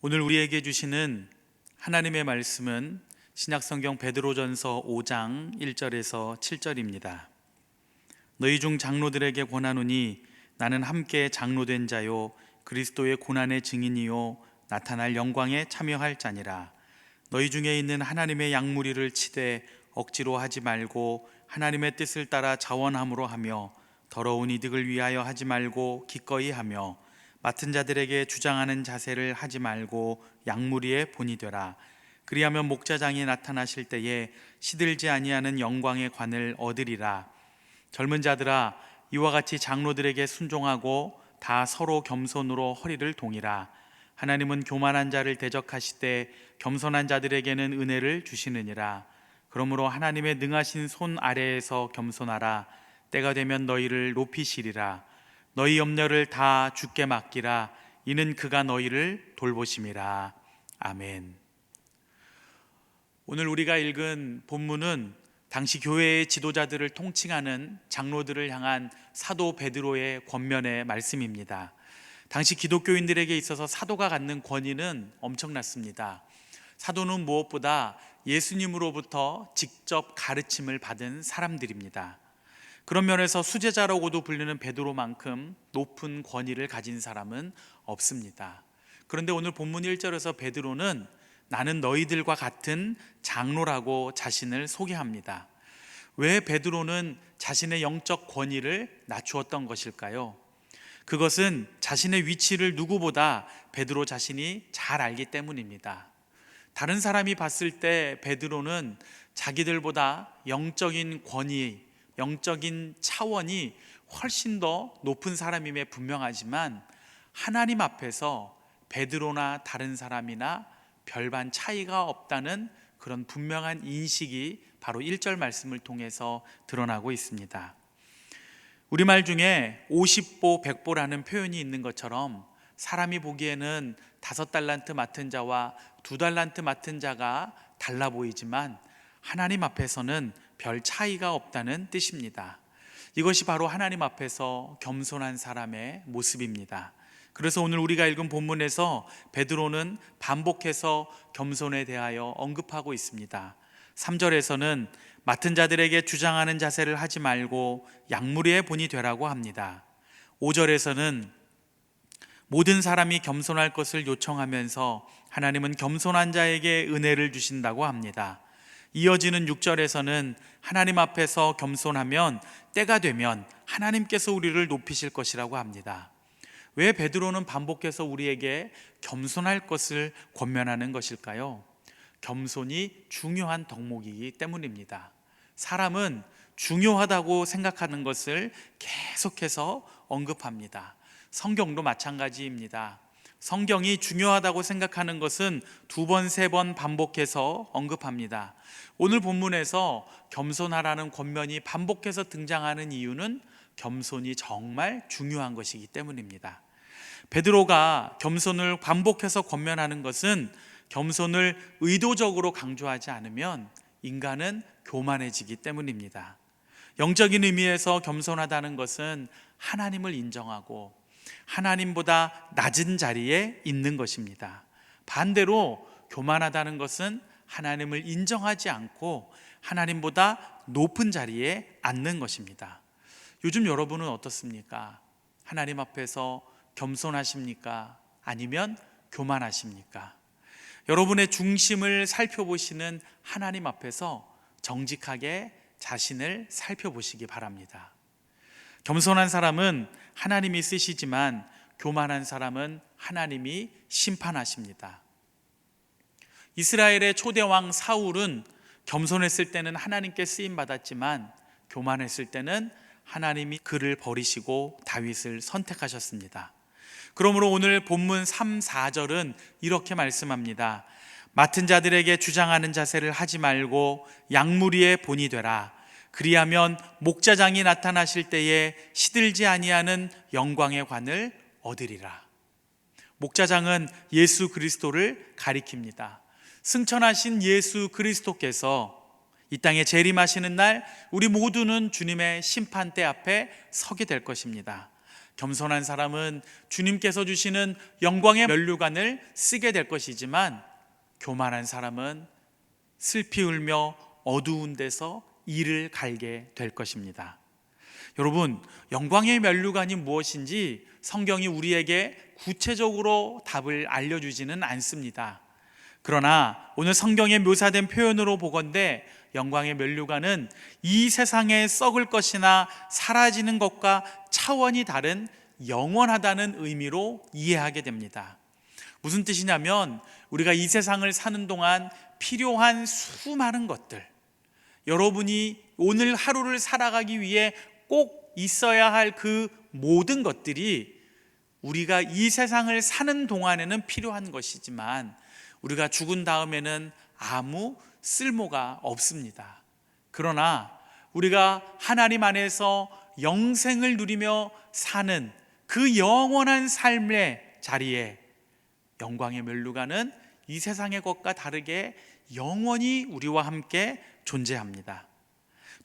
오늘 우리에게 주시는 하나님의 말씀은 신약성경 베드로전서 5장 1절에서 7절입니다. 너희 중 장로들에게 권하노니 나는 함께 장로된 자요 그리스도의 고난의 증인이요 나타날 영광에 참여할 자니라. 너희 중에 있는 하나님의 양무리를 치되 억지로 하지 말고 하나님의 뜻을 따라 자원함으로 하며 더러운 이득을 위하여 하지 말고 기꺼이 하며 맡은 자들에게 주장하는 자세를 하지 말고 양무리의 본이 되라. 그리하면 목자장이 나타나실 때에 시들지 아니하는 영광의 관을 얻으리라. 젊은 자들아, 이와 같이 장로들에게 순종하고 다 서로 겸손으로 허리를 동이라. 하나님은 교만한 자를 대적하시되 겸손한 자들에게는 은혜를 주시느니라. 그러므로 하나님의 능하신 손 아래에서 겸손하라. 때가 되면 너희를 높이시리라. 너희 염려를 다 주께 맡기라. 이는 그가 너희를 돌보심이라. 아멘. 오늘 우리가 읽은 본문은 당시 교회의 지도자들을 통칭하는 장로들을 향한 사도 베드로의 권면의 말씀입니다. 당시 기독교인들에게 있어서 사도가 갖는 권위는 엄청났습니다. 사도는 무엇보다 예수님으로부터 직접 가르침을 받은 사람들입니다. 그런 면에서 수제자라고도 불리는 베드로만큼 높은 권위를 가진 사람은 없습니다. 그런데 오늘 본문 1절에서 베드로는 나는 너희들과 같은 장로라고 자신을 소개합니다. 왜 베드로는 자신의 영적 권위를 낮추었던 것일까요? 그것은 자신의 위치를 누구보다 베드로 자신이 잘 알기 때문입니다. 다른 사람이 봤을 때 베드로는 자기들보다 영적인 권위, 영적인 차원이 훨씬 더 높은 사람임에 분명하지만 하나님 앞에서 베드로나 다른 사람이나 별반 차이가 없다는 그런 분명한 인식이 바로 1절 말씀을 통해서 드러나고 있습니다. 우리말 중에 50보 100보라는 표현이 있는 것처럼 사람이 보기에는 5달란트 맡은 자와 2달란트 맡은 자가 달라 보이지만 하나님 앞에서는 별 차이가 없다는 뜻입니다. 이것이 바로 하나님 앞에서 겸손한 사람의 모습입니다. 그래서 오늘 우리가 읽은 본문에서 베드로는 반복해서 겸손에 대하여 언급하고 있습니다. 3절에서는 맡은 자들에게 주장하는 자세를 하지 말고 양무리의 본이 되라고 합니다. 5절에서는 모든 사람이 겸손할 것을 요청하면서 하나님은 겸손한 자에게 은혜를 주신다고 합니다. 이어지는 6절에서는 하나님 앞에서 겸손하면 때가 되면 하나님께서 우리를 높이실 것이라고 합니다. 왜 베드로는 반복해서 우리에게 겸손할 것을 권면하는 것일까요? 겸손이 중요한 덕목이기 때문입니다. 사람은 중요하다고 생각하는 것을 계속해서 언급합니다. 성경도 마찬가지입니다. 성경이 중요하다고 생각하는 것은 2번, 3번 반복해서 언급합니다. 오늘 본문에서 겸손하라는 권면이 반복해서 등장하는 이유는 겸손이 정말 중요한 것이기 때문입니다. 베드로가 겸손을 반복해서 권면하는 것은 겸손을 의도적으로 강조하지 않으면 인간은 교만해지기 때문입니다. 영적인 의미에서 겸손하다는 것은 하나님을 인정하고 하나님보다 낮은 자리에 있는 것입니다. 반대로 교만하다는 것은 하나님을 인정하지 않고 하나님보다 높은 자리에 앉는 것입니다. 요즘 여러분은 어떻습니까? 하나님 앞에서 겸손하십니까? 아니면 교만하십니까? 여러분의 중심을 살펴보시는 하나님 앞에서 정직하게 자신을 살펴보시기 바랍니다. 겸손한 사람은 하나님이 쓰시지만 교만한 사람은 하나님이 심판하십니다. 이스라엘의 초대왕 사울은 겸손했을 때는 하나님께 쓰임 받았지만 교만했을 때는 하나님이 그를 버리시고 다윗을 선택하셨습니다. 그러므로 오늘 본문 3, 4절은 이렇게 말씀합니다. 맡은 자들에게 주장하는 자세를 하지 말고 양무리의 본이 되라. 그리하면 목자장이 나타나실 때에 시들지 아니하는 영광의 관을 얻으리라. 목자장은 예수 그리스도를 가리킵니다. 승천하신 예수 그리스도께서 이 땅에 재림하시는 날 우리 모두는 주님의 심판대 앞에 서게 될 것입니다. 겸손한 사람은 주님께서 주시는 영광의 면류관을 쓰게 될 것이지만, 교만한 사람은 슬피 울며 어두운 데서 이를 갈게 될 것입니다. 여러분, 영광의 면류관이 무엇인지 성경이 우리에게 구체적으로 답을 알려주지는 않습니다. 그러나 오늘 성경에 묘사된 표현으로 보건대 영광의 면류관은 이 세상에 썩을 것이나 사라지는 것과 차원이 다른 영원하다는 의미로 이해하게 됩니다. 무슨 뜻이냐면, 우리가 이 세상을 사는 동안 필요한 수많은 것들, 여러분이 오늘 하루를 살아가기 위해 꼭 있어야 할 그 모든 것들이 우리가 이 세상을 사는 동안에는 필요한 것이지만 우리가 죽은 다음에는 아무 쓸모가 없습니다. 그러나 우리가 하나님 안에서 영생을 누리며 사는 그 영원한 삶의 자리에 영광의 면류관은 이 세상의 것과 다르게 영원히 우리와 함께 존재합니다.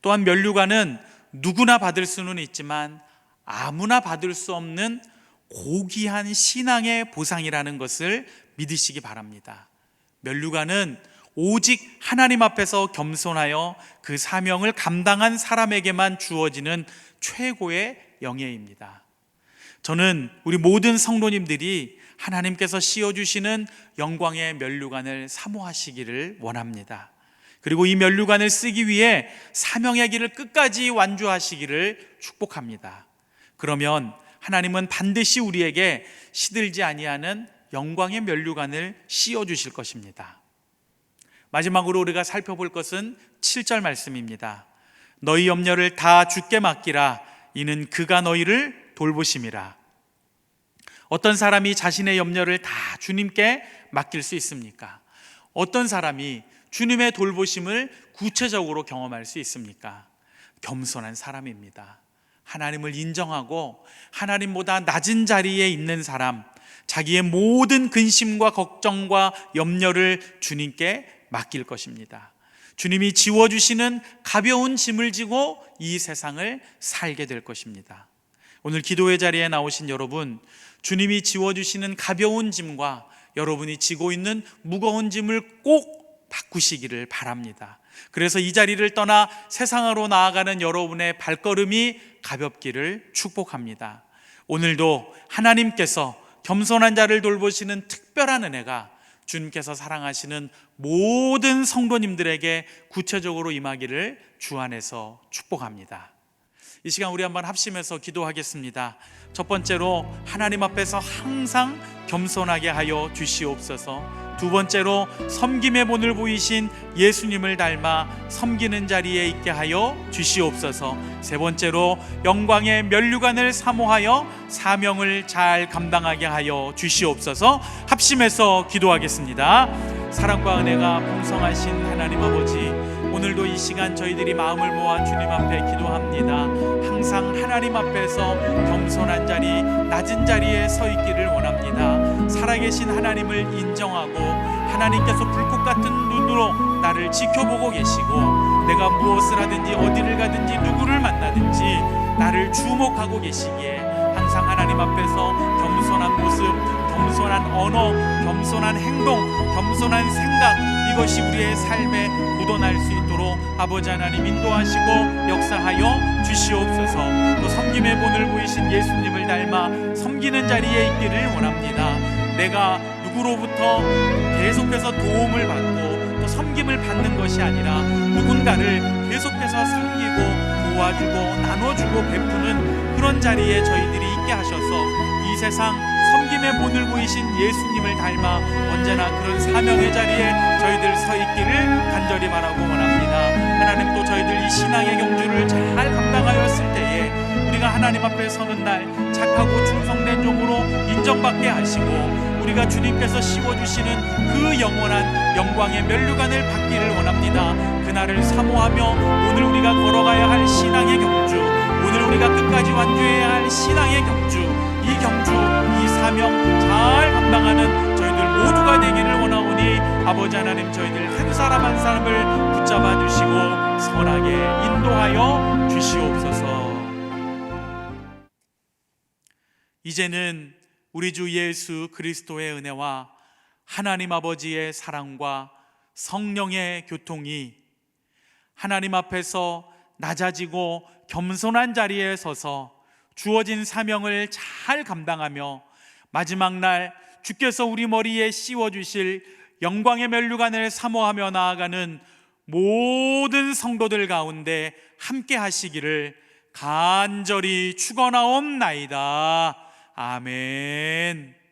또한 면류관은 누구나 받을 수는 있지만 아무나 받을 수 없는 고귀한 신앙의 보상이라는 것을 믿으시기 바랍니다. 면류관은 오직 하나님 앞에서 겸손하여 그 사명을 감당한 사람에게만 주어지는 최고의 영예입니다. 저는 우리 모든 성도님들이 하나님께서 씌워주시는 영광의 면류관을 사모하시기를 원합니다. 그리고 이 면류관을 쓰기 위해 사명의 길을 끝까지 완주하시기를 축복합니다. 그러면 하나님은 반드시 우리에게 시들지 아니하는 영광의 면류관을 씌워주실 것입니다. 마지막으로 우리가 살펴볼 것은 7절 말씀입니다. 너희 염려를 다 주께 맡기라. 이는 그가 너희를 돌보심이라. 어떤 사람이 자신의 염려를 다 주님께 맡길 수 있습니까? 어떤 사람이 주님의 돌보심을 구체적으로 경험할 수 있습니까? 겸손한 사람입니다. 하나님을 인정하고 하나님보다 낮은 자리에 있는 사람, 자기의 모든 근심과 걱정과 염려를 주님께 맡길 것입니다. 주님이 지워주시는 가벼운 짐을 지고 이 세상을 살게 될 것입니다. 오늘 기도의 자리에 나오신 여러분, 주님이 지워주시는 가벼운 짐과 여러분이 지고 있는 무거운 짐을 꼭 바꾸시기를 바랍니다. 그래서 이 자리를 떠나 세상으로 나아가는 여러분의 발걸음이 가볍기를 축복합니다. 오늘도 하나님께서 겸손한 자를 돌보시는 특별한 은혜가 주님께서 사랑하시는 모든 성도님들에게 구체적으로 임하기를 주 안에서 축복합니다. 이 시간 우리 한번 합심해서 기도하겠습니다. 첫 번째로 하나님 앞에서 항상 겸손하게 하여 주시옵소서. 두 번째로 섬김의 본을 보이신 예수님을 닮아 섬기는 자리에 있게 하여 주시옵소서. 세 번째로 영광의 면류관을 사모하여 사명을 잘 감당하게 하여 주시옵소서. 합심해서 기도하겠습니다. 사랑과 은혜가 풍성하신 하나님 아버지, 오늘도 이 시간 저희들이 마음을 모아 주님 앞에 기도합니다. 항상 하나님 앞에서 겸손한 자리, 낮은 자리에 서 있기를 원합니다. 살아계신 하나님을 인정하고 하나님께서 불꽃 같은 눈으로 나를 지켜보고 계시고, 내가 무엇을 하든지 어디를 가든지 누구를 만나든지 나를 주목하고 계시기에 항상 하나님 앞에서 겸손한 모습, 겸손한 언어, 겸손한 행동, 겸손한 생각, 이것이 우리의 삶에 묻어날 수 있도록 아버지 하나님 인도하시고 역사하여 주시옵소서. 또 섬김의 본을 보이신 예수님을 닮아 섬기는 자리에 있기를 원합니다. 내가 누구로부터 계속해서 도움을 받고 또 섬김을 받는 것이 아니라 누군가를 계속해서 섬기고 도와주고 나눠주고 베푸는 그런 자리에 저희들이 있게 하셔서 이 세상 섬김의 본을 보이신 예수님을 닮아 언제나 그런 사명의 자리에 저희들 서 있기를 간절히 바라고 원합니다. 하나님, 또 저희들 이 신앙의 경주를 잘 감당하였을 때에 우리가 하나님 앞에 서는 날 착하고 충성된 종으로 인정받게 하시고 우리가 주님께서 씌워주시는 그 영원한 영광의 면류관을 받기를 원합니다. 그날을 사모하며 오늘 우리가 걸어가야 할 신앙의 경주, 오늘 우리가 끝까지 완주해야 할 신앙의 경주, 이 경주, 이 사명 잘 감당하는 저희들 모두가 되기를 원하오니 아버지 하나님, 저희들 한 사람 한 사람을 붙잡아 주시고 선하게 인도하여 주시옵소서. 이제는 우리 주 예수 그리스도의 은혜와 하나님 아버지의 사랑과 성령의 교통이 하나님 앞에서 낮아지고 겸손한 자리에 서서 주어진 사명을 잘 감당하며 마지막 날 주께서 우리 머리에 씌워주실 영광의 면류관을 사모하며 나아가는 모든 성도들 가운데 함께 하시기를 간절히 축원하옵나이다. 아멘.